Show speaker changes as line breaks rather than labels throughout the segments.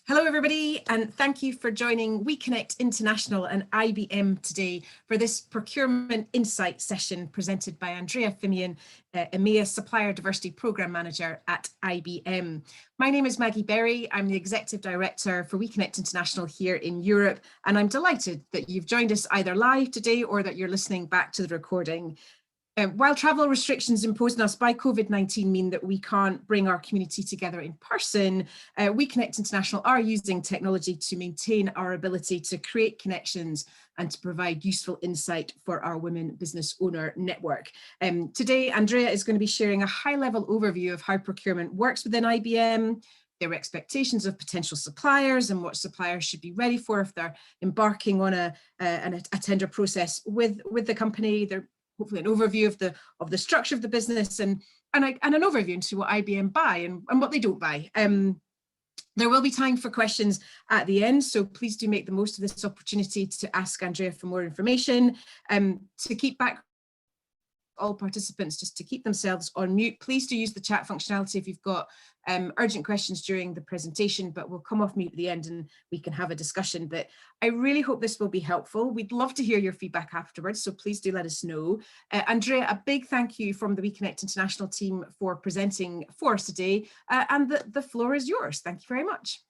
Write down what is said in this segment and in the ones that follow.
Hello everybody, and thank you for joining WeConnect International and IBM today for this Procurement Insight session presented by Andrea Fimian, EMEA Supplier Diversity Programme Manager at IBM. My name is Maggie Berry. I'm the Executive Director for WeConnect International here in Europe, and I'm delighted that you've joined us either live today or that you're listening back to the recording. While travel restrictions imposed on us by COVID-19 mean that we can't bring our community together in person, WeConnect International are using technology to maintain our ability to create connections and to provide useful insight for our women business owner network. Today, Andrea is going to be sharing a high-level overview of how procurement works within IBM, their expectations of potential suppliers and what suppliers should be ready for if they're embarking on a tender process with the company. They're hopefully an overview of the structure of the business and an overview into what IBM buy and what they don't buy. There will be time for questions at the end, so please do make the most of this opportunity to ask Andrea for more information. To keep back all participants just to keep themselves on mute, please do use the chat functionality if you've got urgent questions during the presentation, but we'll come off mute at the end and we can have a discussion. But I really hope this will be helpful. We'd love to hear your feedback afterwards, so please do let us know. Andrea, a big thank you from the WeConnect International team for presenting for us today, and the floor is yours. Thank you very much.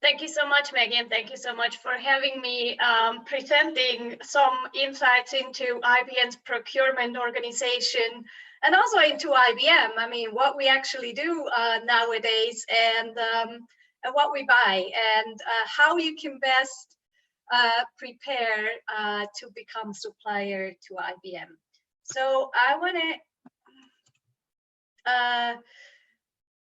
Thank you so much, Maggie, and thank you so much for having me presenting some insights into IBM's procurement organization and also into IBM. I mean, what we actually do nowadays and what we buy and how you can best prepare to become supplier to IBM. So I want to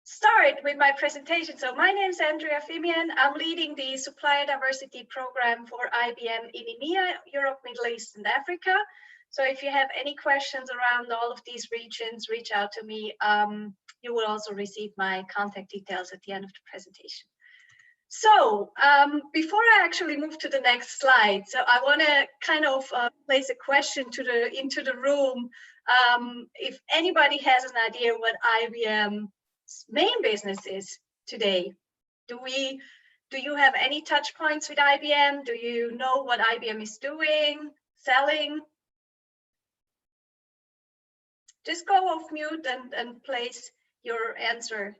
start with my presentation. So my name is Andrea Fimian. I'm leading the Supplier Diversity Program for IBM in EMEA, Europe, Middle East, and Africa. So if you have any questions around all of these regions, reach out to me. You will also receive my contact details at the end of the presentation. So before I actually move to the next slide, so I want to kind of place a question into the room. If anybody has an idea what IBM main business is today. Do you have any touch points with IBM? Do you know what IBM is doing, selling? Just go off mute and place your answer.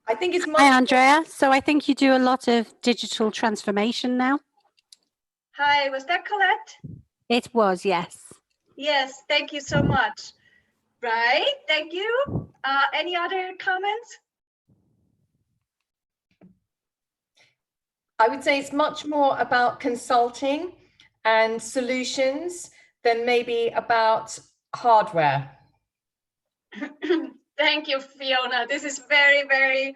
I think it's
Hi, Andrea. So I think you do a lot of digital transformation now.
Hi, was that Colette?
It was, yes.
Yes, thank you so much. Right, thank you. Any other comments?
I would say it's much more about consulting and solutions than maybe about hardware.
Thank you, Fiona. This is very, very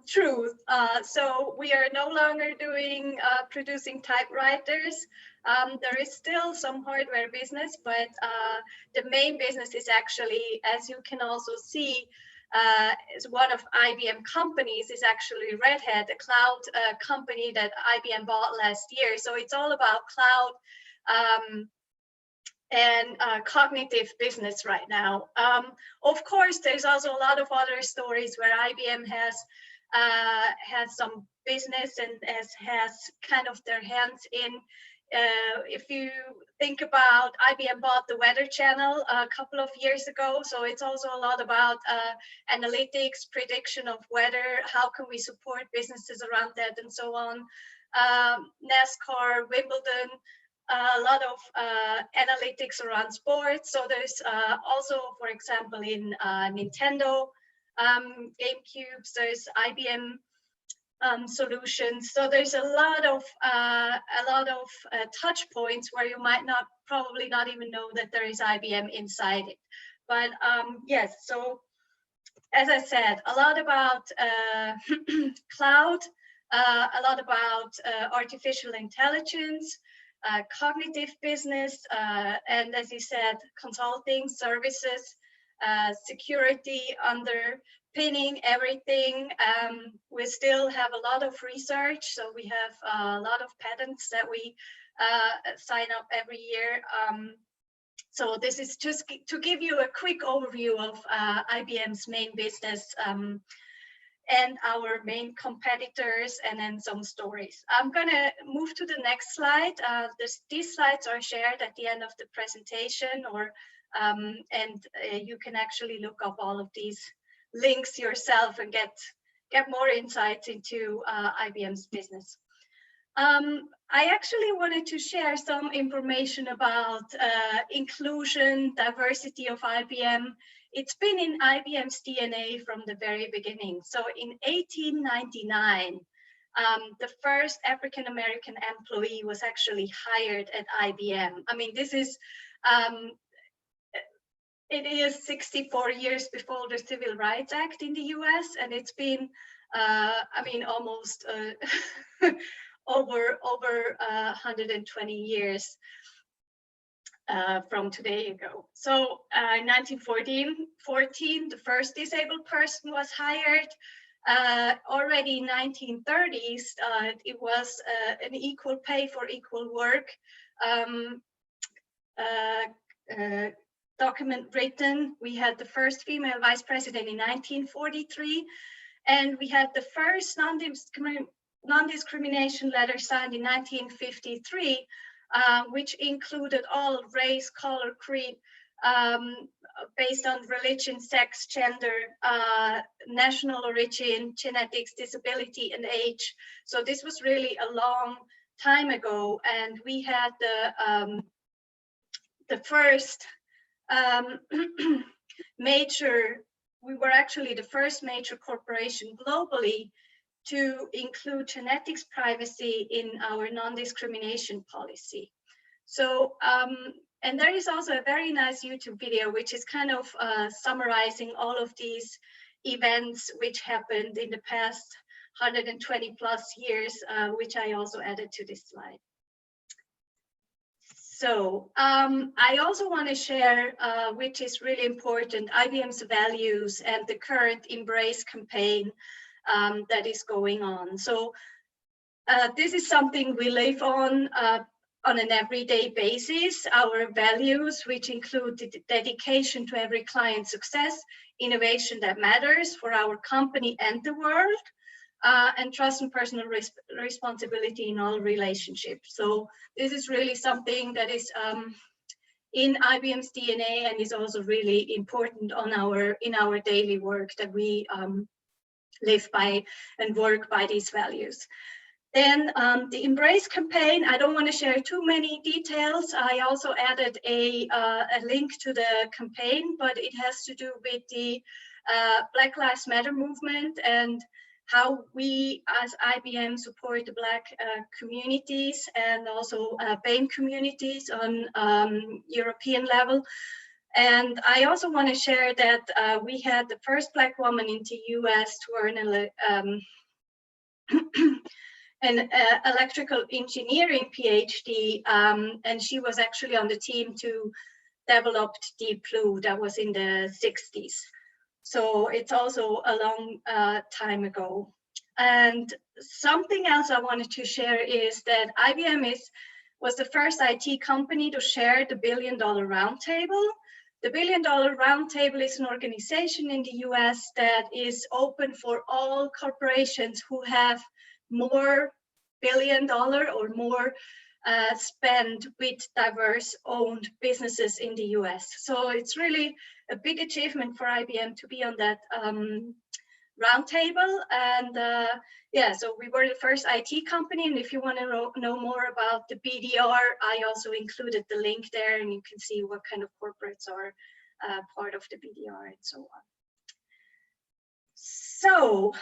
true. So we are no longer doing producing typewriters. There is still some hardware business, but the main business is actually, as you can also see, is one of IBM companies is actually Red Hat, a cloud company that IBM bought last year. So it's all about cloud and cognitive business right now. Of course, there's also a lot of other stories where IBM has some business and has kind of their hands in. If you think about IBM bought the Weather Channel a couple of years ago, so it's also a lot about analytics, prediction of weather, how can we support businesses around that and so on. NASCAR, Wimbledon, a lot of analytics around sports. So there's also, for example, in Nintendo GameCubes, there's IBM solutions. So there's a lot of touch points where you might probably not even know that there is IBM inside it. But yes, so as I said, a lot about cloud, a lot about artificial intelligence, cognitive business, and as you said, consulting services, security underpinning everything. We still have a lot of research, so we have a lot of patents that we sign up every year. So this is just to give you a quick overview of IBM's main business. and our main competitors, and then some stories. I'm gonna move to the next slide. These slides are shared at the end of the presentation, or you can actually look up all of these links yourself and get more insights into IBM's business. I actually wanted to share some information about inclusion, diversity of IBM. It's been in IBM's DNA from the very beginning. So in 1899, the first African-American employee was actually hired at IBM. I mean, this is, it is 64 years before the Civil Rights Act in the US, and it's been, I mean, almost over 120 years from today ago. So in 1914, the first disabled person was hired. Already in 1930s, it was an equal pay for equal work document written. We had the first female vice president in 1943, and we had the first non-discrimination letter signed in 1953, which included all race, color, creed, based on religion, sex, gender, national origin, genetics, disability, and age. So this was really a long time ago, and we had the first we were actually the first major corporation globally to include genetics privacy in our non-discrimination policy. So, and there is also a very nice YouTube video, which is kind of summarizing all of these events which happened in the past 120 plus years, which I also added to this slide. So I also want to share, which is really important, IBM's values and the current Embrace campaign that is going on. So this is something we live on an everyday basis. Our values, which include the dedication to every client's success, innovation that matters for our company and the world, and trust and personal responsibility in all relationships. So this is really something that is in IBM's DNA and is also really important in our daily work, that we live by and work by these values. Then the Embrace campaign, I don't want to share too many details. I also added a link to the campaign, but it has to do with the Black Lives Matter movement and how we as IBM support the Black communities and also BAME communities on European level. And I also want to share that we had the first Black woman in the US to earn an electrical engineering PhD, and she was actually on the team to develop Deep Blue. That was in the 60s. So it's also a long time ago. And something else I wanted to share is that IBM was the first IT company to share the $1 Billion Roundtable. The $1 Billion Roundtable is an organization in the US that is open for all corporations who have more $1 billion or more spend with diverse owned businesses in the US. So it's really a big achievement for IBM to be on that roundtable. And yeah, so we were the first IT company. And if you want to know more about the BDR, I also included the link there, and you can see what kind of corporates are part of the BDR and so on. So,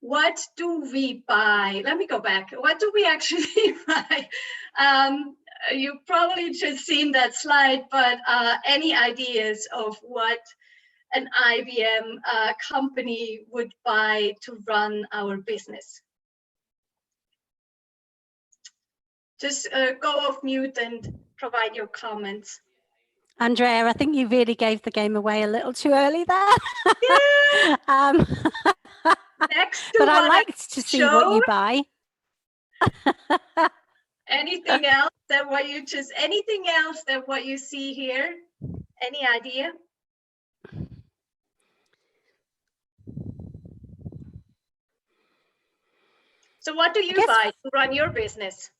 what do we buy? Let me go back. What do we actually buy? You've probably just seen that slide, but any ideas of what an IBM company would buy to run our business? Just go off mute and provide your comments.
Andrea, I think you really gave the game away a little too early there.
Yeah. Next to
but I liked to see what you buy.
Anything else that anything else that what you see here? Any idea? So what do you buy to run your business?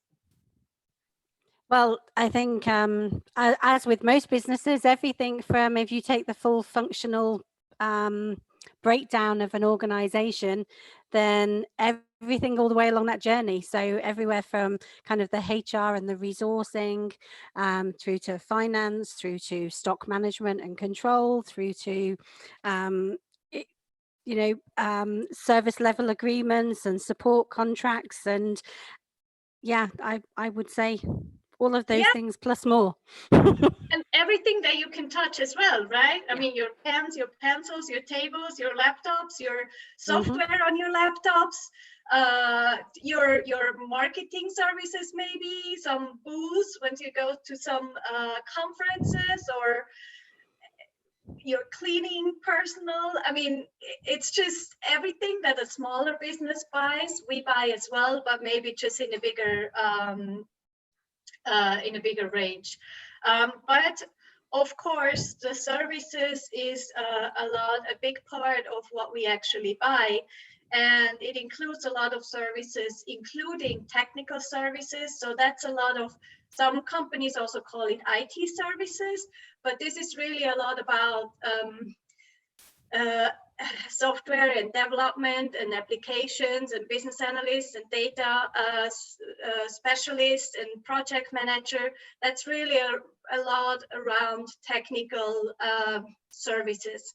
Well, I think as with most businesses, everything from, if you take the full functional breakdown of an organization, then everything all the way along that journey. So everywhere from kind of the HR and the resourcing, through to finance, through to stock management and control, through to service level agreements and support contracts. And yeah, I would say all of those things plus more.
And everything that you can touch as well, right? I mean, your pens, your pencils, your tables, your laptops, your software on your laptops, your marketing services, maybe some booths when you go to some conferences, or your cleaning personnel. I mean, it's just everything that a smaller business buys, we buy as well, but maybe just in a bigger range. But of course, the services is a big part of what we actually buy. And it includes a lot of services, including technical services. So that's a lot of, some companies also call it IT services, but this is really a lot about software and development and applications and business analysts and data specialists and project manager. That's really a lot around technical services.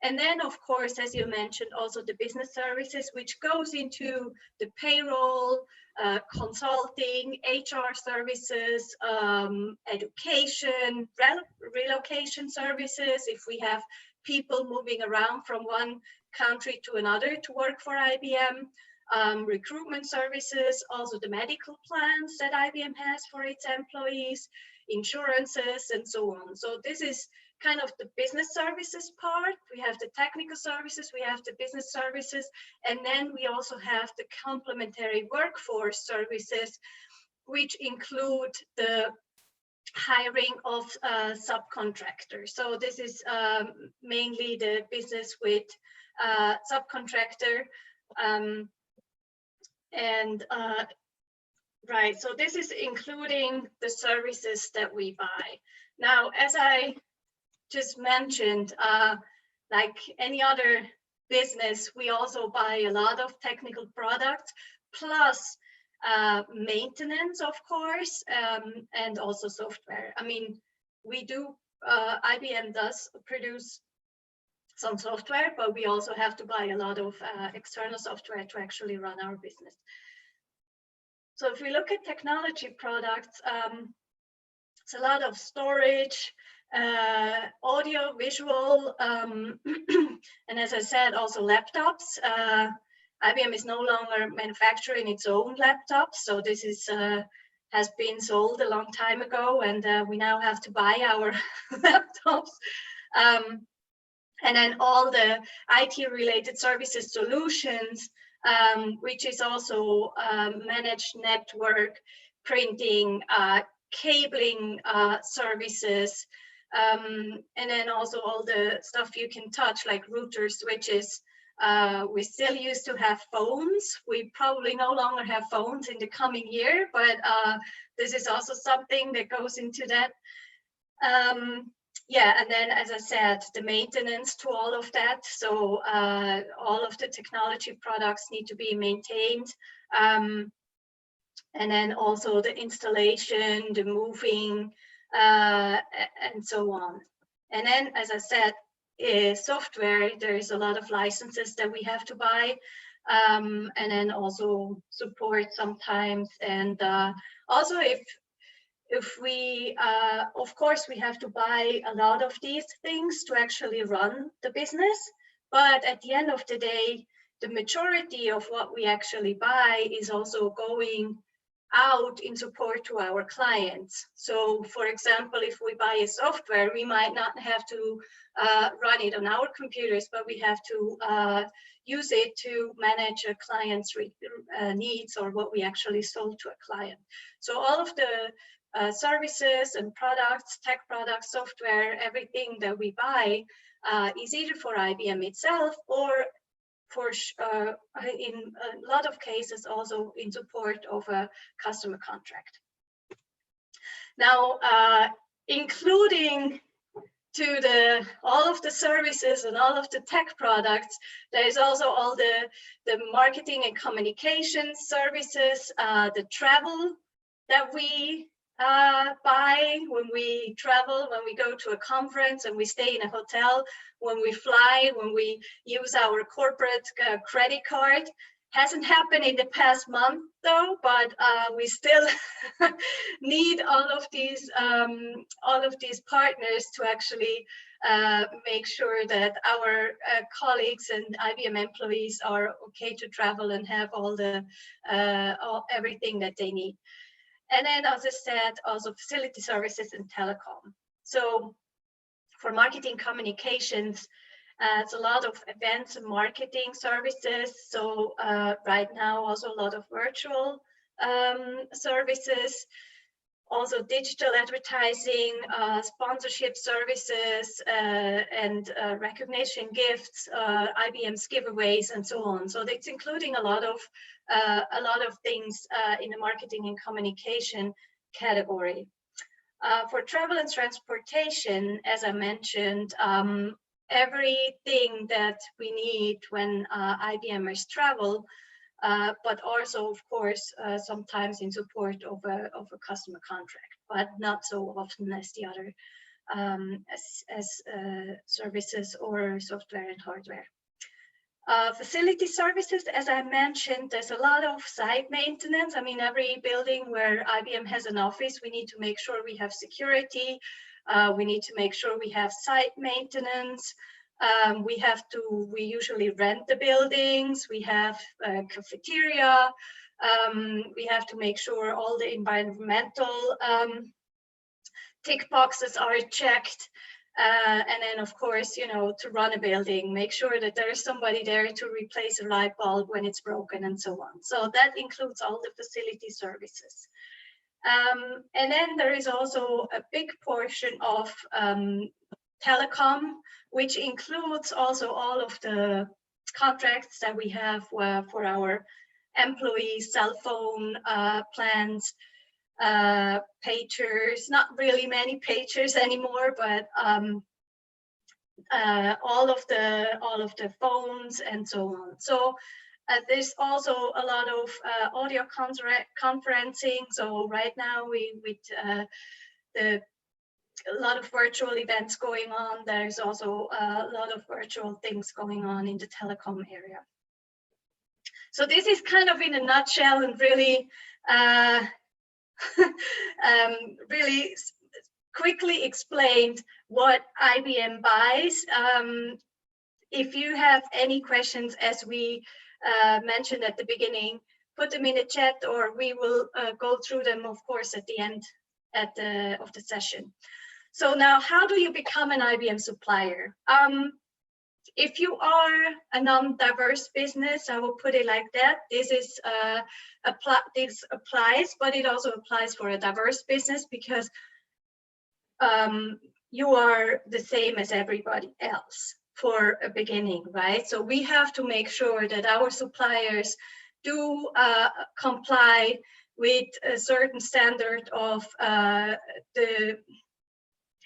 And then, of course, as you mentioned, also the business services, which goes into the payroll, consulting, HR services, education, relocation services, if we have people moving around from one country to another to work for IBM, recruitment services, also the medical plans that IBM has for its employees, insurances, and so on. So this is kind of the business services part. We have the technical services, we have the business services, and then we also have the complementary workforce services, which include the hiring of subcontractors. So this is mainly the business with subcontractor. Right, so this is including the services that we buy. Now, as I just mentioned, like any other business, we also buy a lot of technical products, plus maintenance, of course, and also software. I mean, we do, IBM does produce some software, but we also have to buy a lot of external software to actually run our business. So if we look at technology products, it's a lot of storage, audio, visual, and as I said, also laptops. IBM is no longer manufacturing its own laptops, so this is has been sold a long time ago, and we now have to buy our laptops. And then all the IT-related services solutions, which is also managed network, printing, cabling services, and then also all the stuff you can touch, like routers, switches. We still used to have phones. We probably no longer have phones in the coming year, but this is also something that goes into that. Yeah, and then, as I said, the maintenance to all of that. So all of the technology products need to be maintained. And then also the installation, the moving, and so on. And then, as I said, software, there is a lot of licenses that we have to buy, and then also support sometimes. And also if we, of course, we have to buy a lot of these things to actually run the business. But at the end of the day, the majority of what we actually buy is also going out in support to our clients. So for example, if we buy a software, we might not have to run it on our computers, but we have to use it to manage a client's needs, or what we actually sold to a client. So all of the services and products, tech products, software, everything that we buy is either for IBM itself or in a lot of cases also in support of a customer contract. Now, including to all of the services and all of the tech products, there is also all the marketing and communication services, the travel that we buy when we travel, when we go to a conference and we stay in a hotel, when we fly, when we use our corporate credit card. Hasn't happened in the past month though, but we still need all of these partners to actually make sure that our colleagues and IBM employees are okay to travel and have all the everything that they need. And then, as I said, also facility services and telecom. So for marketing communications, it's a lot of events and marketing services. So right now, also a lot of virtual services, also digital advertising, sponsorship services, and recognition gifts, IBM's giveaways, and so on. So it's including a lot of things in the marketing and communication category. For travel and transportation, as I mentioned, everything that we need when IBMers travel, but also, of course, sometimes in support of a customer contract, but not so often as the other services or software and hardware. Facility services, as I mentioned, there's a lot of site maintenance. I mean, every building where IBM has an office, we need to make sure we have security. We need to make sure we have site maintenance. We usually rent the buildings. We have a cafeteria. We have to make sure all the environmental tick boxes are checked. And then, of course, you know, to run a building, make sure that there is somebody there to replace a light bulb when it's broken and so on. So that includes all the facility services. And then there is also a big portion of telecom, which includes also all of the contracts that we have for our employees, cell phone plans, pagers, not really many pagers anymore, but all of the phones and so on. So there's also a lot of audio conferencing. So right now a lot of virtual events going on. There's also a lot of virtual things going on in the telecom area. So this is kind of in a nutshell and really really quickly explained what IBM buys. If you have any questions, as we mentioned at the beginning, put them in the chat, or we will go through them, of course, at the end of the session. So now, how do you become an IBM supplier? If you are a non-diverse business, I will put it like that. This applies, but it also applies for a diverse business, because you are the same as everybody else for a beginning, right? So we have to make sure that our suppliers do comply with a certain standard of the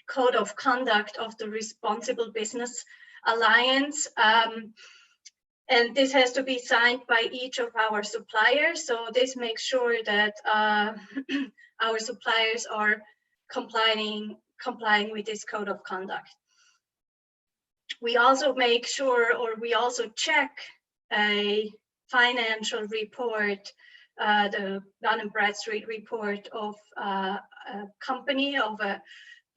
code of conduct of the Responsible Business Alliance. And this has to be signed by each of our suppliers. So this makes sure that our suppliers are complying with this code of conduct. We also make sure, or we also check a financial report, the Dun & Bradstreet report of a company, of a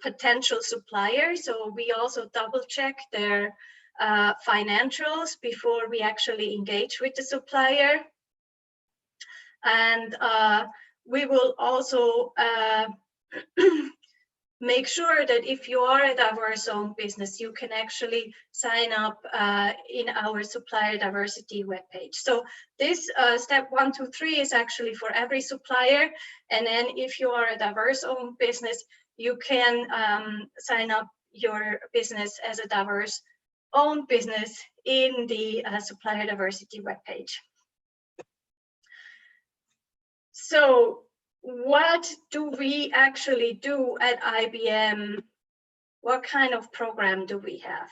potential supplier. So we also double check their financials before we actually engage with the supplier. And we will also make sure that if you are a diverse-owned business, you can actually sign up in our supplier diversity webpage. So this step 1, 2, 3 is actually for every supplier. And then if you are a diverse-owned business, you can sign up your business as a diverse own business in the supplier diversity webpage. So what do we actually do at IBM? What kind of program do we have?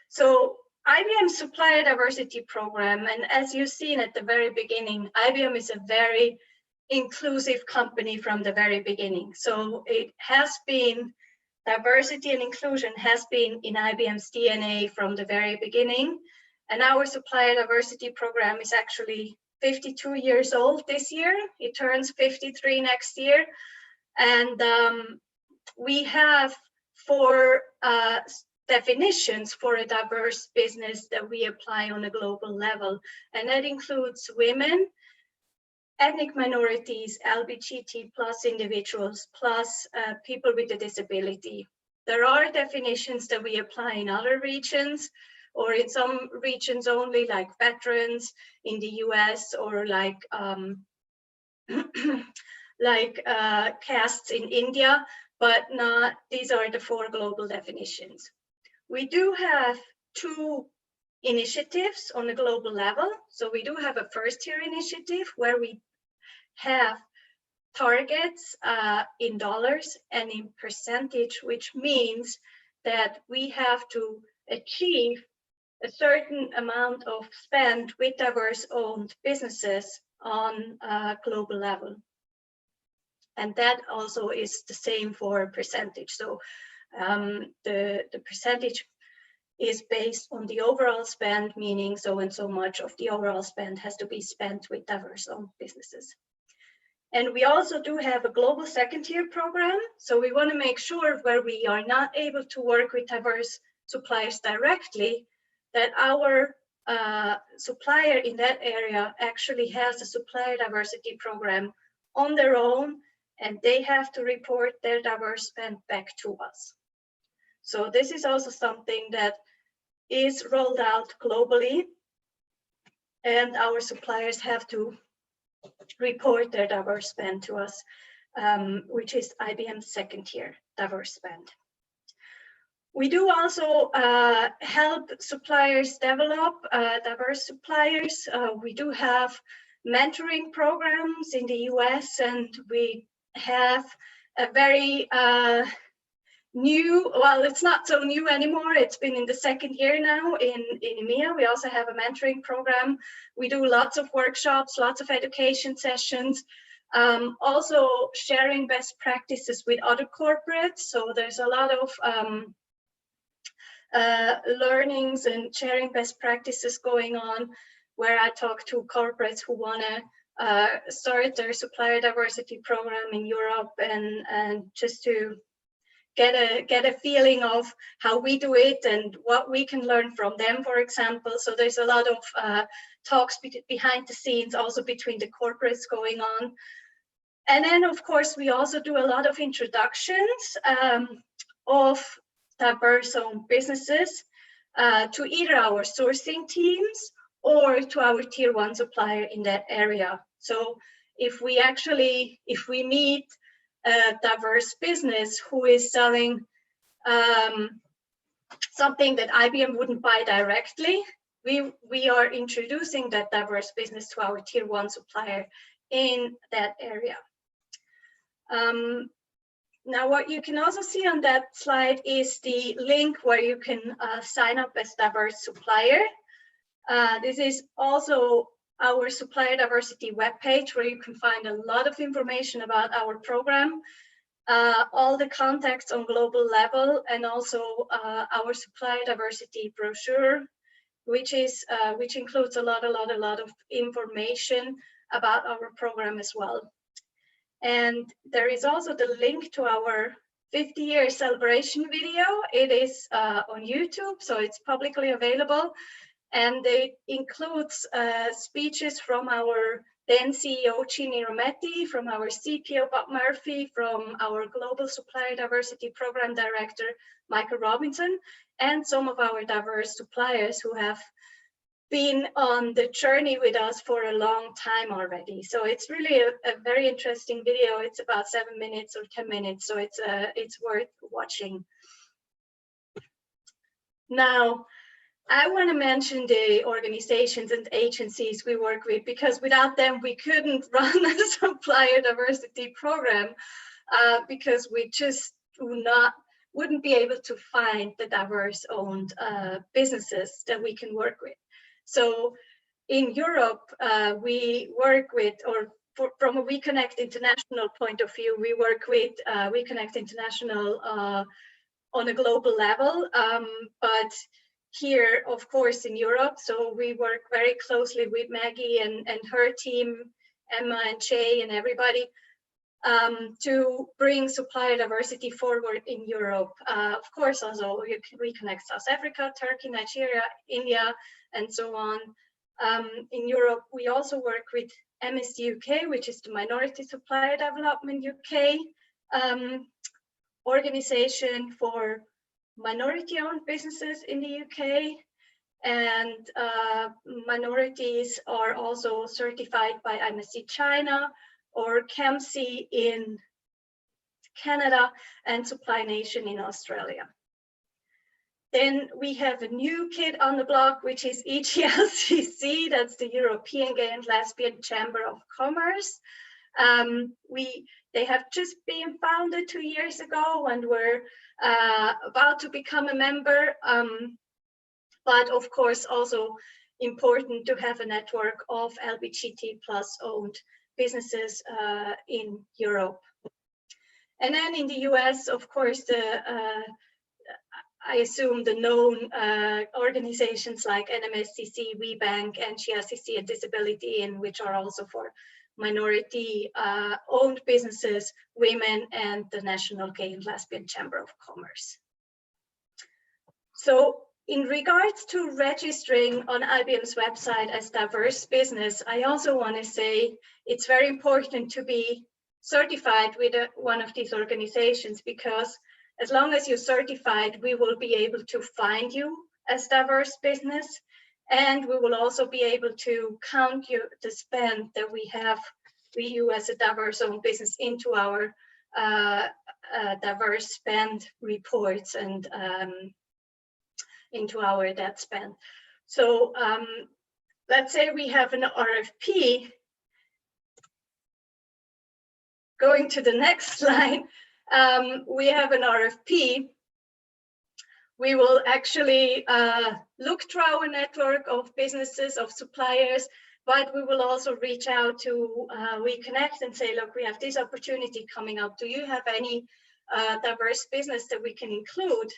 So IBM Supplier Diversity Program, and as you've seen at the very beginning, IBM is a very inclusive company from the very beginning. So it has been, diversity and inclusion has been in IBM's DNA from the very beginning. And our Supplier Diversity Program is actually 52 years old this year. It turns 53 next year. And we have 4 definitions for a diverse business that we apply on a global level. And that includes women, ethnic minorities, LGBT plus individuals, plus people with a disability. There are definitions that we apply in other regions, or in some regions only, like veterans in the US, or like castes in India, but not, these are the 4 global definitions. We do have 2 initiatives on a global level. So we do have a first-tier initiative where we have targets in dollars and in percentage, which means that we have to achieve a certain amount of spend with diverse-owned businesses on a global level. And that also is the same for percentage. So the percentage is based on the overall spend, meaning so and so much of the overall spend has to be spent with diverse-owned businesses. And we also do have a global second-tier program. So we want to make sure where we are not able to work with diverse suppliers directly, that our supplier in that area actually has a supplier diversity program on their own, and they have to report their diverse spend back to us. So this is also something that is rolled out globally, and our suppliers have to report their diverse spend to us, which is IBM's second-tier diverse spend. We do also help suppliers develop diverse suppliers. We do have mentoring programs in the US, and we have a very new, well, it's not so new anymore. It's been in the 2nd year now in EMEA. We also have a mentoring program. We do lots of workshops, lots of education sessions, also sharing best practices with other corporates. So there's a lot of learnings and sharing best practices going on, where I talk to corporates who want to start their supplier diversity program in Europe, and just to get a feeling of how we do it and what we can learn from them, for example. So there's a lot of talks behind the scenes also between the corporates going on. And then, of course, we also do a lot of introductions of diverse-owned businesses to either our sourcing teams or to our tier 1 supplier in that area. So if we meet a diverse business who is selling something that IBM wouldn't buy directly, we are introducing that diverse business to our tier 1 supplier in that area. Now, what you can also see on that slide is the link where you can sign up as diverse supplier. This is also our supplier diversity webpage, where you can find a lot of information about our program, all the contacts on global level, and also our supplier diversity brochure, which includes a lot of information about our program as well. And there is also the link to our 50-year celebration video. It is on YouTube, so it's publicly available. And it includes speeches from our then CEO, Ginny Rometty, from our CPO, Bob Murphy, from our Global Supplier Diversity Program Director, Michael Robinson, and some of our diverse suppliers who have been on the journey with us for a long time already. So it's really a very interesting video. It's about 7 minutes or 10 minutes, so it's worth watching. Now, I want to mention the organizations and agencies we work with, because without them, we couldn't run a supplier diversity program, because we just wouldn't be able to find the diverse owned businesses that we can work with. So in Europe, we work with, from a WeConnect International point of view, we work with WeConnect International on a global level, but here, of course, in Europe, so we work very closely with Maggie and her team, Emma and Jay and everybody, to bring supplier diversity forward in Europe. Of course, also WeConnect South Africa, Turkey, Nigeria, India, and so on. In Europe, we also work with MSD UK, which is the Minority Supplier Development UK organization for minority-owned businesses in the UK. And minorities are also certified by MSD China or CAMC in Canada and Supply Nation in Australia. Then we have a new kid on the block, which is EGLCC, that's the European Gay and Lesbian Chamber of Commerce. They have just been founded 2 years ago and we're about to become a member. But of course, also important to have a network of LGBTQ+ owned businesses in Europe. And then in the US, of course, I assume the known organizations like NMSCC, WeBank, and GRCC and Disability In, which are also for minority owned businesses, women, and the National Gay and Lesbian Chamber of Commerce. So in regards to registering on IBM's website as diverse business, I also want to say it's very important to be certified with one of these organizations, because as long as you're certified, we will be able to find you as diverse business, and we will also be able to count the spend that you as a diverse owned business into our diverse spend reports and into our debt spend. So let's say we have an RFP. Going to the next slide, we have an RFP. We will actually look through our network of businesses, of suppliers, but we will also reach out to WeConnect and say, look, we have this opportunity coming up. Do you have any diverse business that we can include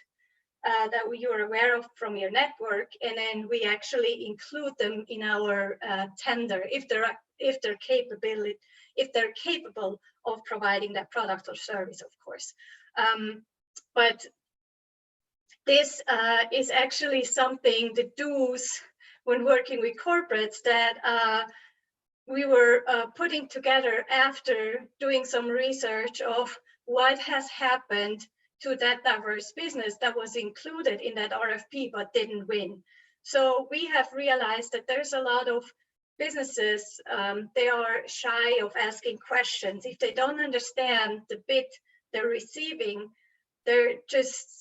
that you're aware of from your network? And then we actually include them in our tender if they're capable of providing that product or service, of course. But this is actually something, the do's when working with corporates, that we were putting together after doing some research of what has happened to that diverse business that was included in that RFP but didn't win. So we have realized that there's a lot of businesses, they are shy of asking questions. If they don't understand the bid they're receiving, they're just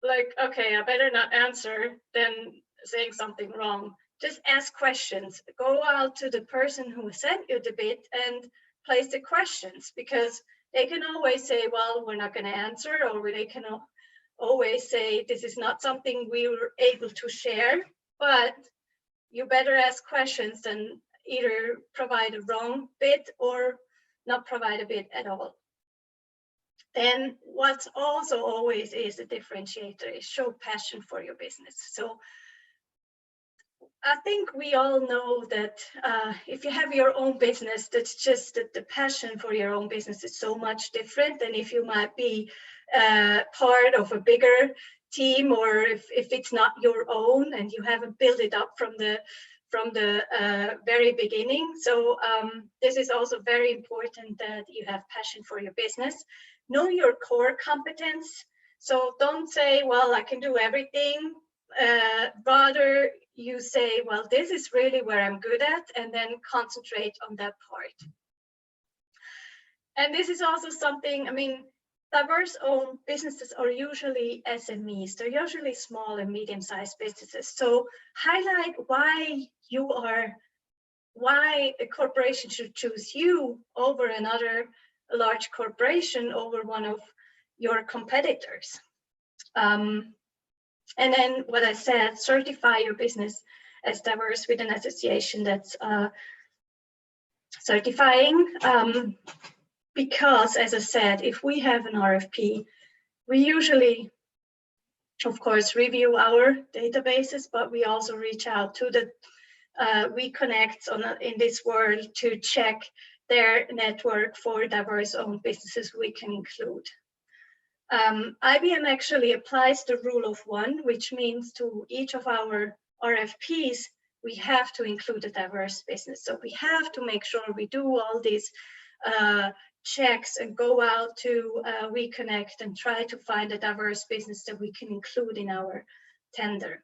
like, okay, I better not answer than saying something wrong. Just ask questions. Go out to the person who sent you the bid and place the questions, because they can always say, well, we're not going to answer, or they can always say, this is not something we were able to share. But you better ask questions than either provide a wrong bid or not provide a bid at all. Then what's also always is a differentiator is show passion for your business. So I think we all know that if you have your own business, that's just that the passion for your own business is so much different than if you might be part of a bigger team, or if it's not your own and you haven't built it up from the very beginning. So this is also very important that you have passion for your business. Know your core competence. So don't say, well, I can do everything. Rather, you say, well, this is really where I'm good at, and then concentrate on that part. And this is also something, I mean, diverse-owned businesses are usually SMEs. They're usually small and medium-sized businesses. So highlight why a corporation should choose you over another large corporation, over one of your competitors. And then what I said, certify your business as diverse with an association that's certifying. Because, as I said, if we have an RFP, we usually, of course, review our databases, but we also reach out to the WeConnects in this world to check their network for diverse-owned businesses we can include. IBM actually applies the rule of one, which means to each of our RFPs, we have to include a diverse business. So we have to make sure we do all these checks and go out to WeConnect and try to find a diverse business that we can include in our tender.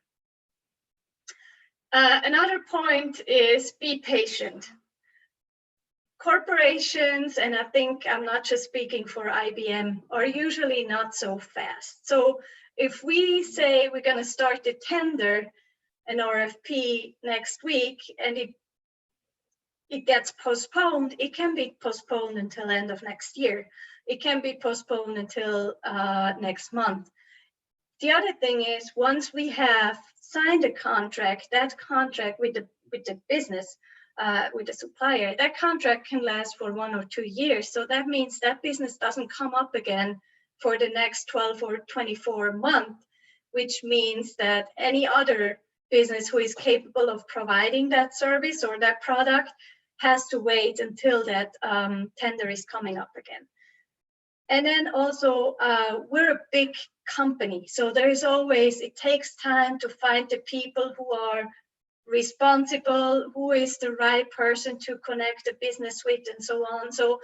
Another point is be patient. Corporations, and I think I'm not just speaking for IBM, are usually not so fast. So if we say we're going to start the tender, an RFP next week, and it gets postponed, it can be postponed until end of next year. It can be postponed until next month. The other thing is, once we have signed a contract, that contract with the business, with the supplier, that contract can last for 1 or 2 years. So that means that business doesn't come up again for the next 12 or 24 months, which means that any other business who is capable of providing that service or that product has to wait until that tender is coming up again. And then also, we're a big company, so there is always, it takes time to find the people who are responsible, who is the right person to connect the business with, and so on. So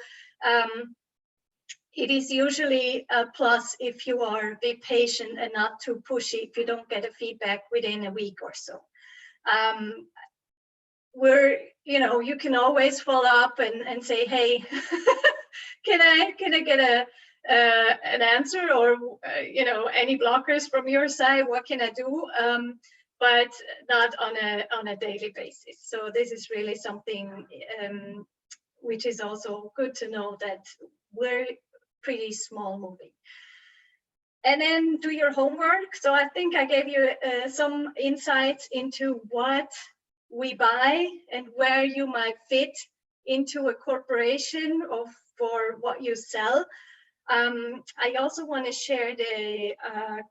it is usually a plus if you are a bit patient and not too pushy if you don't get a feedback within a week or so. You can always follow up and say, hey, can I get an answer, or any blockers from your side? What can I do? But not on a daily basis. So this is really something which is also good to know, that we're pretty small moving. And then do your homework. So I think I gave you some insights into what we buy and where you might fit into a corporation for what you sell. I also want to share the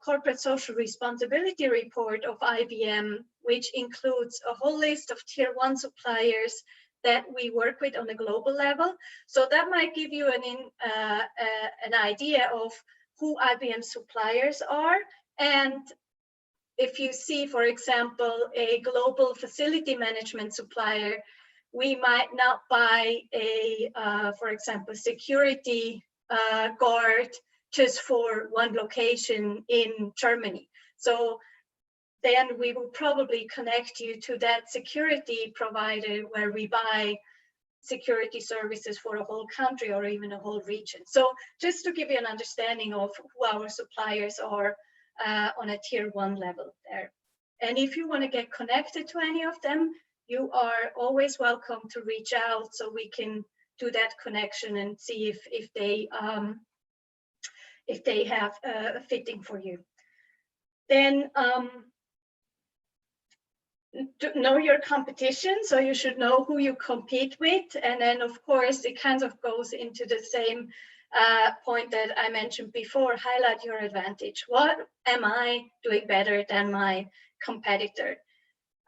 corporate social responsibility report of IBM, which includes a whole list of tier 1 suppliers that we work with on a global level. So that might give you an idea of who IBM suppliers are. And if you see, for example, a global facility management supplier, we might not buy for example, security guard just for one location in Germany. So then we will probably connect you to that security provider where we buy security services for a whole country or even a whole region. So just to give you an understanding of who our suppliers are on a tier 1 level there. And if you want to get connected to any of them, you are always welcome to reach out so we can do that connection and see if they have a fitting for you. Then know your competition, so you should know who you compete with. And then of course it kind of goes into the same point that I mentioned before, highlight your advantage. What am I doing better than my competitor?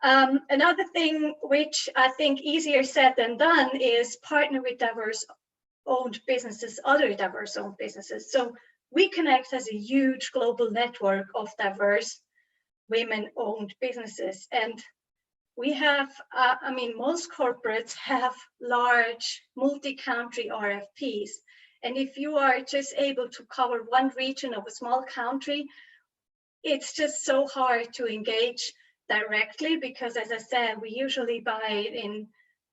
Another thing which I think easier said than done is partner with diverse-owned businesses, other diverse-owned businesses. So WeConnect has a huge global network of diverse women-owned businesses. And we have, most corporates have large multi-country RFPs. And if you are just able to cover one region of a small country, it's just so hard to engage directly, because as I said, we usually buy it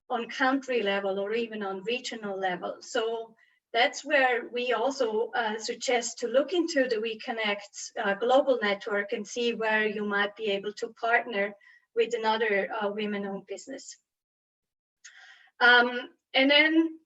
on country level or even on regional level. So that's where we also suggest to look into the WeConnect's global network and see where you might be able to partner with another women-owned business. And then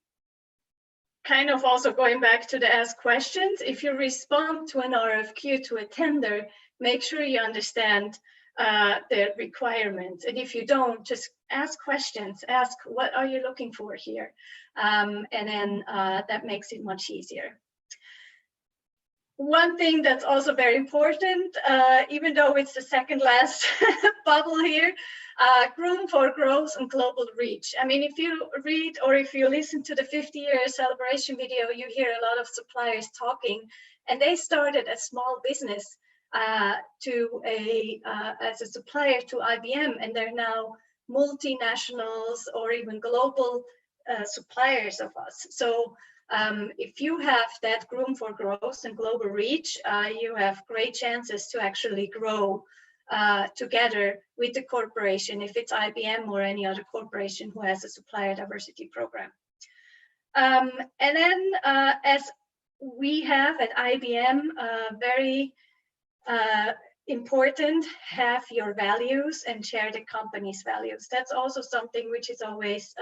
kind of also going back to the ask questions, if you respond to an RFQ to a tender, make sure you understand the requirements. And if you don't, just ask questions, ask what are you looking for here? And then that makes it much easier. One thing that's also very important, even though it's the second last bubble here, room for growth and global reach. I mean, if you read or if you listen to the 50-year celebration video, you hear a lot of suppliers talking, and they started a small business as a supplier to IBM, and they're now multinationals or even global suppliers of us. So if you have that room for growth and global reach, you have great chances to actually grow together with the corporation, if it's IBM or any other corporation who has a supplier diversity program. And then as we have at IBM, very important, have your values and share the company's values. That's also something which is always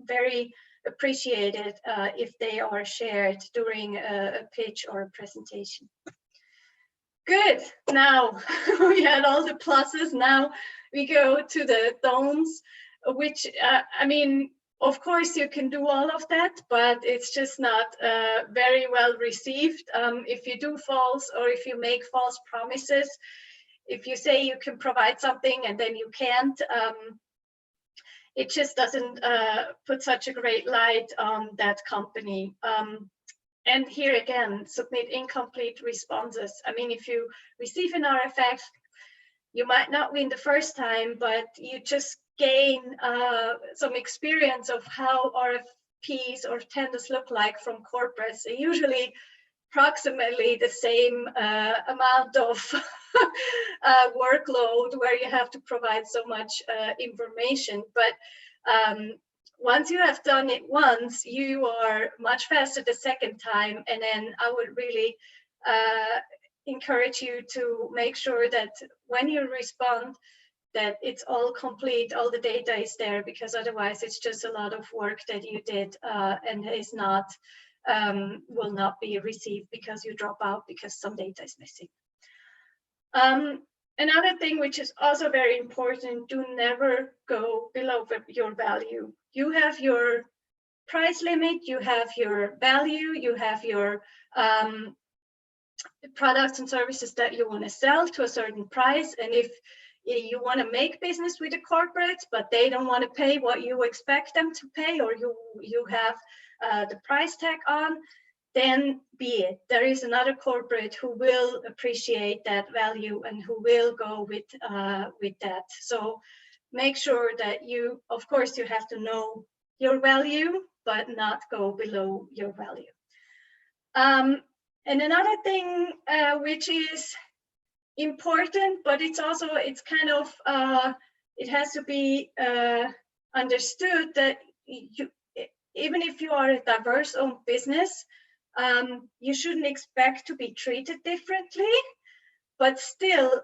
very appreciated if they are shared during a pitch or a presentation. Good, now we had all the pluses, now we go to the don'ts, which I mean, of course you can do all of that, but it's just not very well received. If you do false, or if you make false promises, if you say you can provide something and then you can't, it just doesn't put such a great light on that company. And here again, submit incomplete responses. I mean, if you receive an RFX, you might not win the first time, but you just gain some experience of how RFPs or tenders look like from corporates. They're usually approximately the same amount of workload where you have to provide so much information. But once you have done it once, you are much faster the second time. And then I would really encourage you to make sure that when you respond, that it's all complete, all the data is there, because otherwise it's just a lot of work that you did and is not, will not be received because you drop out because some data is missing. Another thing which is also very important, do never go below your value. You have your price limit, you have your value, you have your products and services that you want to sell to a certain price. And if you want to make business with the corporates, but they don't want to pay what you expect them to pay, or you have the price tag on, then be it. There is another corporate who will appreciate that value and who will go with that. So make sure that you, of course, you have to know your value, but not go below your value. And another thing which is important, but it's also, it's kind of, it has to be understood that you, even if you are a diverse owned business, you shouldn't expect to be treated differently, but still,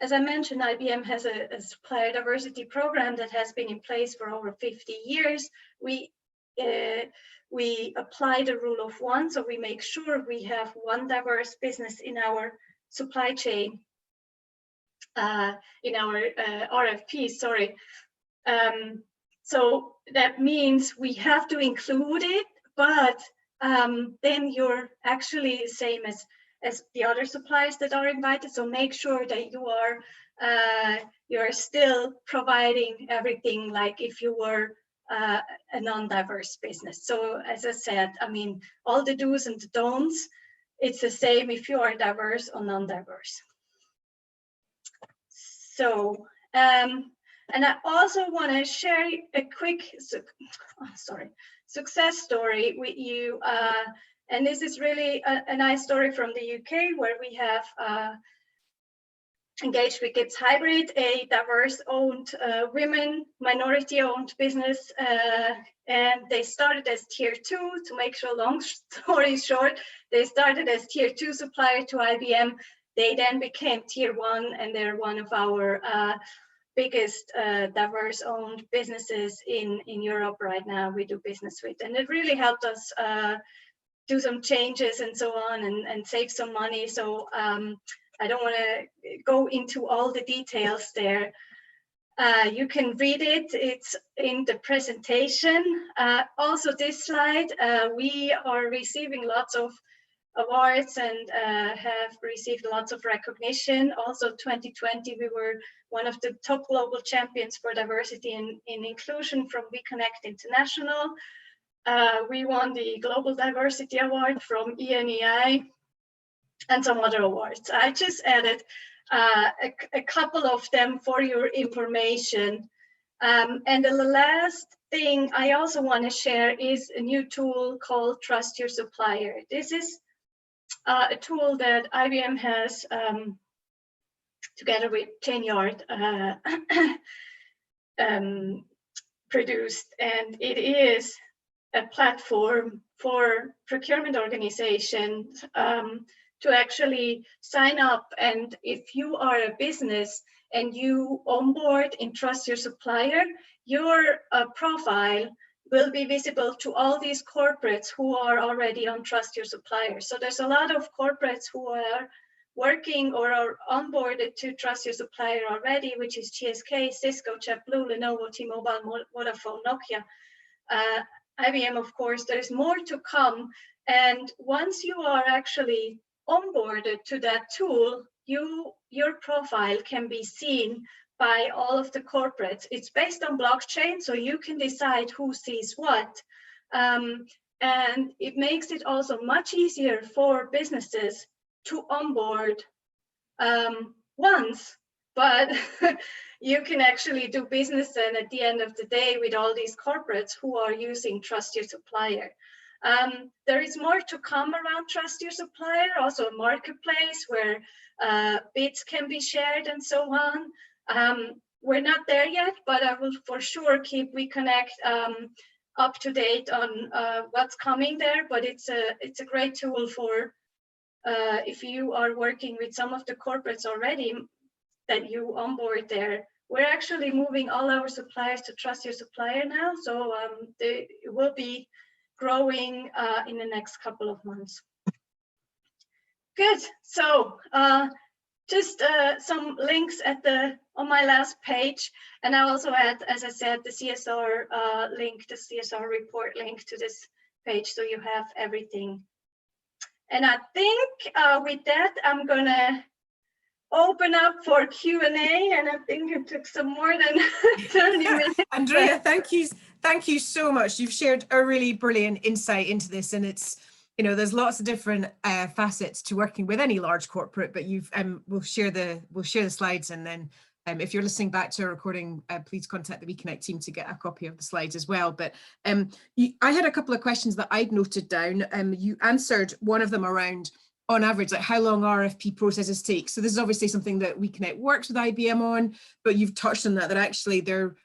as I mentioned, IBM has a supplier diversity program that has been in place for over 50 years. We apply the rule of one, so we make sure we have one diverse business in our supply chain, in our RFP, sorry. So that means we have to include it, but then you're actually the same as the other suppliers that are invited. So make sure that you're still providing everything like if you were a non-diverse business. So as I said, I mean, all the do's and the don'ts, it's the same if you are diverse or non-diverse. So, and I also want to share a quick, success story with you. And this is really a nice story from the UK, where we have engaged with GIBS Hybrid, a diverse-owned, women, minority-owned business, and they started as tier 2. To make sure long story short, they started as tier 2 supplier to IBM. They then became tier 1, and they're one of our biggest diverse-owned businesses in Europe right now. We do business with, and it really helped us do some changes and so on, and save some money. So I don't want to go into all the details there. You can read it, it's in the presentation. Also this slide, we are receiving lots of awards and have received lots of recognition. Also 2020, we were one of the top global champions for diversity and inclusion from WeConnect International. We won the Global Diversity Award from ENEI and some other awards. I just added a couple of them for your information. And the last thing I also want to share is a new tool called Trust Your Supplier. This is a tool that IBM has together with Chainyard produced, and it is a platform for procurement organizations to actually sign up. And if you are a business and you onboard in Trust Your Supplier, your profile will be visible to all these corporates who are already on Trust Your Supplier. So there's a lot of corporates who are working or are onboarded to Trust Your Supplier already, which is GSK, Cisco, JetBlue, Lenovo, T-Mobile, Vodafone, Nokia, IBM, of course. There's more to come. And once you are actually onboarded to that tool, your profile can be seen by all of the corporates. It's based on blockchain, so you can decide who sees what. And it makes it also much easier for businesses to onboard once, but you can actually do business then at the end of the day with all these corporates who are using Trust Your Supplier. There is more to come around Trust Your Supplier, also a marketplace where bids can be shared and so on. We're not there yet, but I will for sure keep WeConnect up to date on what's coming there. But it's a great tool for if you are working with some of the corporates already that you onboard there. We're actually moving all our suppliers to Trust Your Supplier now, so they will be growing in the next couple of months. Good. So just some links on my last page, and I also add, as I said, the CSR link, the CSR report link to this page, so you have everything. And I think with that, I'm gonna open up for Q&A, and I think it took some more than 30 minutes.
Andrea, thank you so much. You've shared a really brilliant insight into this, and it's, you know, there's lots of different facets to working with any large corporate, but you've we'll share the slides, and then if you're listening back to a recording, please contact the WeConnect team to get a copy of the slides as well. But I had a couple of questions that I'd noted down. You answered one of them around, on average, like how long RFP processes take. So this is obviously something that WeConnect works with IBM on, but you've touched on that actually they're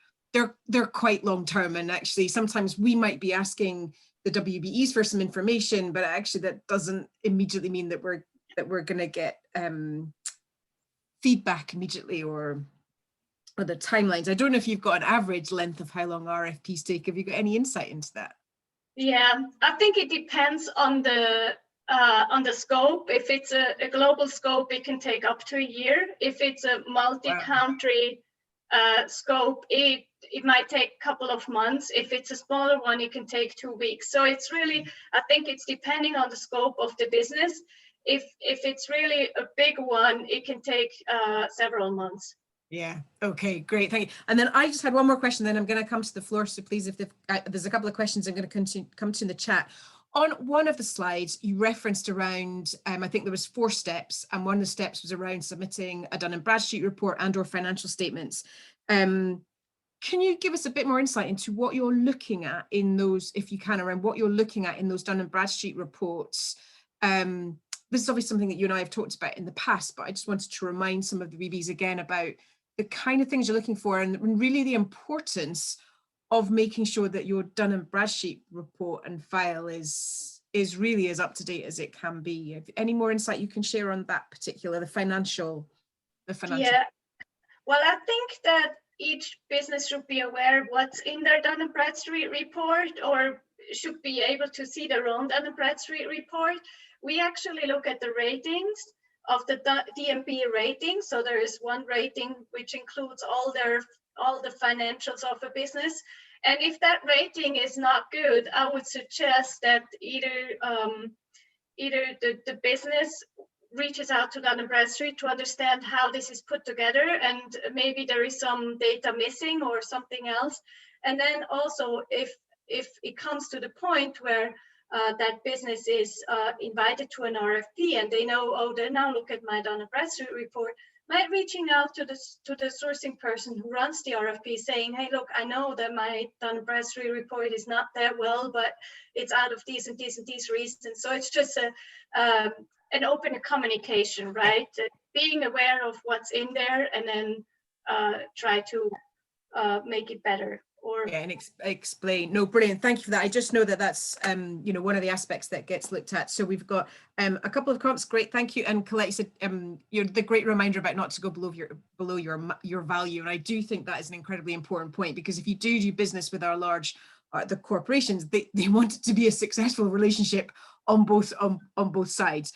quite long term, and actually sometimes we might be asking the WBEs for some information, but actually that doesn't immediately mean that we're going to get feedback immediately, or the timelines. I don't know if you've got an average length of how long RFPs take. Have you got any insight into that?
Yeah, I think it depends on the scope. If it's a global scope, it can take up to a year. If it's a multi-country scope, it might take a couple of months. If it's a smaller one, it can take 2 weeks. So it's really, I think it's depending on the scope of the business. If it's really a big one, it can take several months.
Yeah. Okay, great. Thank you. And then I just had one more question, then I'm going to come to the floor. So please, if there's a couple of questions I'm going to come to in the chat. On one of the slides, you referenced around, I think there was 4 steps, and one of the steps was around submitting a Dun & Bradstreet report and or financial statements. Can you give us a bit more insight into what you're looking at in those, if you can, around what you're looking at in those Dun & Bradstreet reports? this is obviously something that you and I have talked about in the past, but I just wanted to remind some of the VBs again about the kind of things you're looking for and really the importance of making sure that your Dun & Bradstreet report and file is really as up to date as it can be. Any more insight you can share on that particular, the financial?
Yeah, well, I think that each business should be aware what's in their Dun & Bradstreet report, or should be able to see their own Dun & Bradstreet report. We actually look at the ratings of the DNB rating. So there is one rating which includes all the financials of a business. And if that rating is not good, I would suggest that either the business reaches out to Dun & Bradstreet to understand how this is put together, and maybe there is some data missing or something else. And then also, if it comes to the point where that business is invited to an RFP and they know, oh, then now look at my Dun & Bradstreet report, might reaching out to the sourcing person who runs the RFP saying, hey, look, I know that my Dun & Bradstreet report is not that well, but it's out of these and these and these reasons. So it's just an open communication, right? Being aware of what's in there and then try to make it better. Or
yeah, and explain. No, brilliant. Thank you for that. I just know that that's you know, one of the aspects that gets looked at. So we've got a couple of comments. Great, thank you. And Colette said you're the great reminder about not to go below your value. And I do think that is an incredibly important point, because if you do business with our large the corporations, they want it to be a successful relationship on both sides.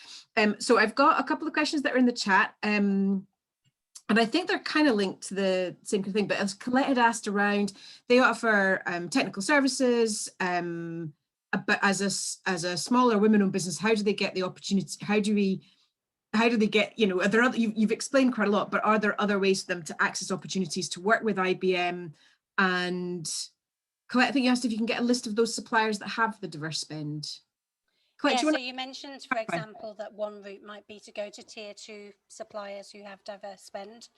So I've got a couple of questions that are in the chat. And I think they're kind of linked to the same kind of thing, but as Colette had asked around, they offer technical services, but as a smaller women-owned business, how do they get the opportunity? How do they get, you know, are there other, you've explained quite a lot, but are there other ways for them to access opportunities to work with IBM? And Colette, I think you asked if you can get a list of those suppliers that have the diverse spend.
Yeah, so you mentioned, for example, that one route might be to go to tier 2 suppliers who have diverse spend.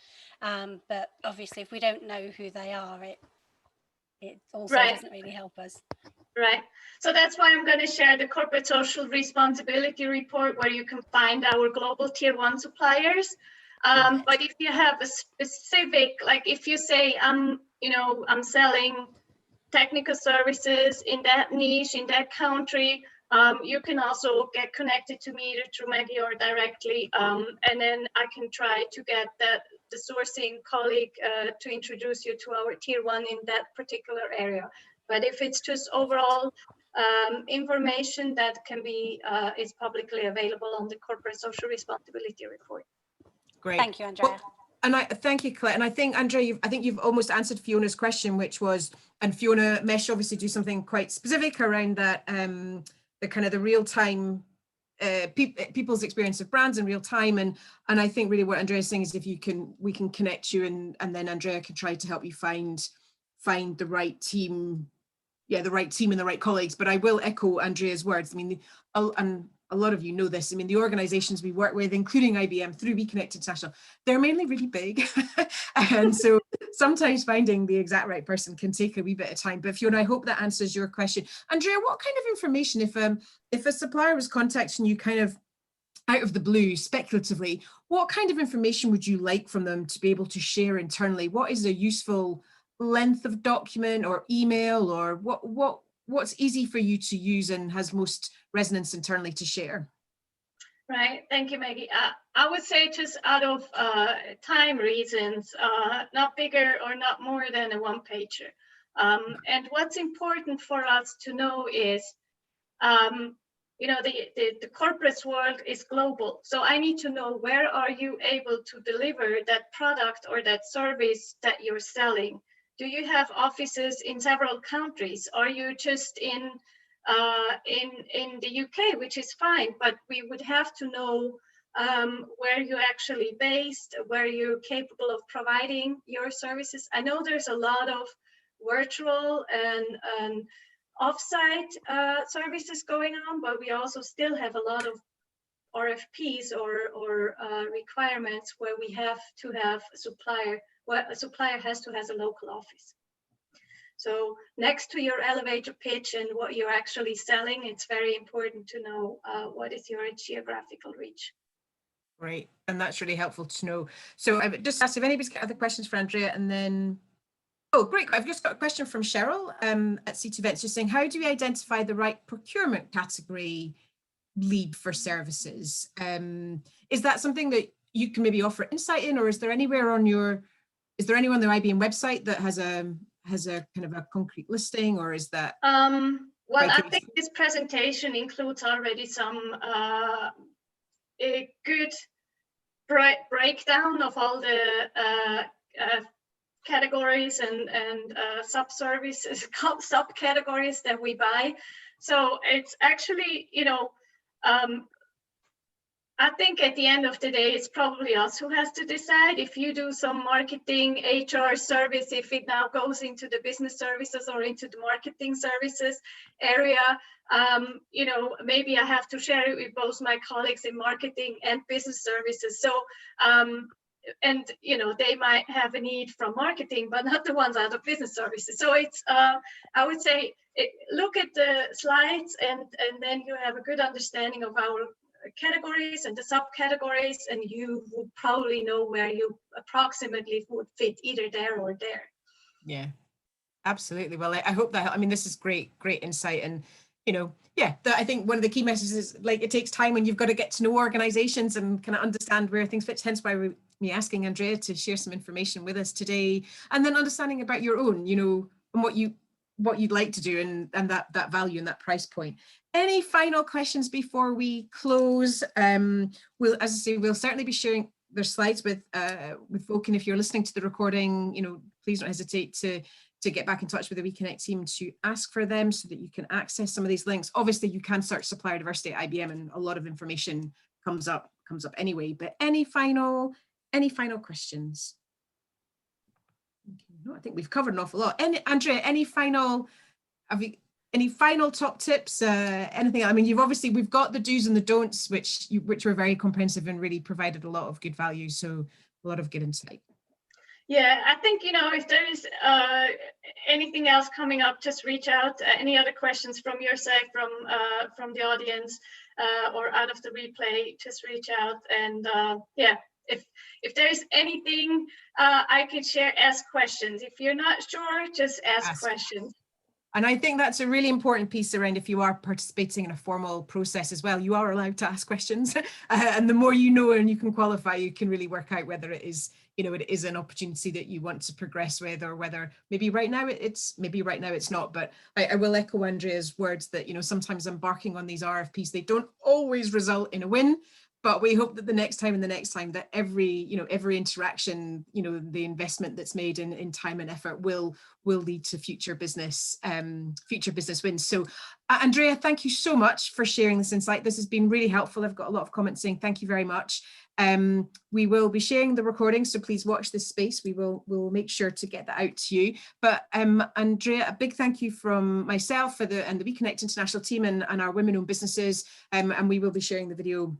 But obviously, if we don't know who they are, it also doesn't really help us.
Right. So that's why I'm going to share the corporate social responsibility report, where you can find our global tier 1 suppliers. But if you have a specific, like if you say, I'm selling technical services in that niche, in that country, you can also get connected to me either through Maggie or directly, and then I can try to get the sourcing colleague to introduce you to our tier 1 in that particular area. But if it's just overall information that can be is publicly available on the corporate social responsibility report.
Great.
Thank you, Andrea.
Well, and thank you, Colette. And I think, Andrea, I think you've almost answered Fiona's question, which was, and Fiona Mesh obviously do something quite specific around that, the kind of the real-time people's experience of brands in real time. And I think really what Andrea's saying is, if we can connect you, and then Andrea can try to help you find the right team. Yeah, the right team and the right colleagues. But I will echo Andrea's words. I mean, and a lot of you know this. I mean, the organizations we work with, including IBM through WeConnect International, they're mainly really big. And so sometimes finding the exact right person can take a wee bit of time. But Fiona, I hope that answers your question. Andrea, what kind of information, if a supplier was contacting you kind of out of the blue, speculatively, what kind of information would you like from them to be able to share internally? What is a useful length of document or email, or what's easy for you to use and has most resonance internally to share? Right, thank you, Maggie. I would say, just out of time reasons, not bigger or not more than a one-pager. And what's important for us to know is, the corporate world is global. So I need to know, where are you able to deliver that product or that service that you're selling? Do you have offices in several countries? Are you just in the UK, which is fine, but we would have to know where you're actually based, where you're capable of providing your services. I know there's a lot of virtual and offsite services going on, but we also still have a lot of RFPs or requirements where we have to have a supplier. Well, a supplier has to have a local office.
So next to your elevator pitch and what you're actually selling, it's very important to know what is your geographical reach.
Right, and that's really helpful to know. So I would just ask if anybody's got other questions for Andrea, and then, oh great, I've just got a question from Cheryl at C2 Vents, just saying, how do we identify the right procurement category lead for services? Is that something that you can maybe offer insight in, or is there anywhere on your, is there anyone on the IBM website that has a kind of a concrete listing, or is that?
Well, I think this presentation includes already some a good breakdown of all the categories and sub-services, subcategories that we buy. So it's actually, you know, I think at the end of the day, it's probably us who has to decide. If you do some marketing, HR service, if it now goes into the business services or into the marketing services area, you know, maybe I have to share it with both my colleagues in marketing and business services. So, and, you know, they might have a need from marketing, but not the ones out of business services. So it's, I would say, look at the slides and then you have a good understanding of our categories and the subcategories, and you will probably know where you approximately would fit either there or there.
Yeah, absolutely. Well, I hope that, I mean, this is great insight. And, you know, yeah, I think one of the key messages is, like, it takes time when you've got to get to know organizations and kind of understand where things fit. Hence why me asking Andrea to share some information with us today, and then understanding about your own, you know, and what you'd like to do, and that value and that price point. Any final questions before we close? We'll, as I say, we'll certainly be sharing their slides with folk, and if you're listening to the recording, you know, please don't hesitate to get back in touch with the WeConnect team to ask for them so that you can access some of these links. Obviously, you can search supplier diversity at IBM, and a lot of information comes up anyway. But any final questions? Okay, no, I think we've covered an awful lot. Andrea, any final top tips? Anything? I mean, we've got the do's and the don'ts, which were very comprehensive and really provided a lot of good value. So a lot of good insight.
Yeah, I think, you know, if there is anything else coming up, just reach out. Any other questions from your side, from the audience, or out of the replay, just reach out. And yeah, if there's anything I could share, ask questions. If you're not sure, just ask questions.
And I think that's a really important piece around, if you are participating in a formal process as well, you are allowed to ask questions. And the more you know and you can qualify, you can really work out whether it is, you know, it is an opportunity that you want to progress with, or whether maybe right now it's not. But I will echo Andrea's words that, you know, sometimes embarking on these RFPs, they don't always result in a win. But we hope that the next time that every interaction, you know, the investment that's made in time and effort will lead to future business wins. So Andrea, thank you so much for sharing this insight. This has been really helpful. I've got a lot of comments saying thank you very much. We will be sharing the recording, so please watch this space. We'll make sure to get that out to you. But Andrea, a big thank you from myself and the WeConnect International team and our women-owned businesses. And we will be sharing the video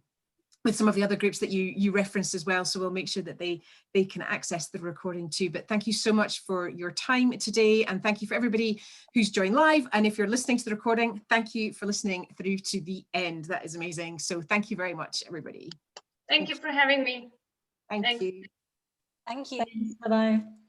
with some of the other groups that you referenced as well. So we'll make sure that they can access the recording too. But thank you so much for your time today. And thank you for everybody who's joined live. And if you're listening to the recording, thank you for listening through to the end. That is amazing. So thank you very much, everybody.
Thank you for having me.
Thank you.
Thank you.
Bye-bye.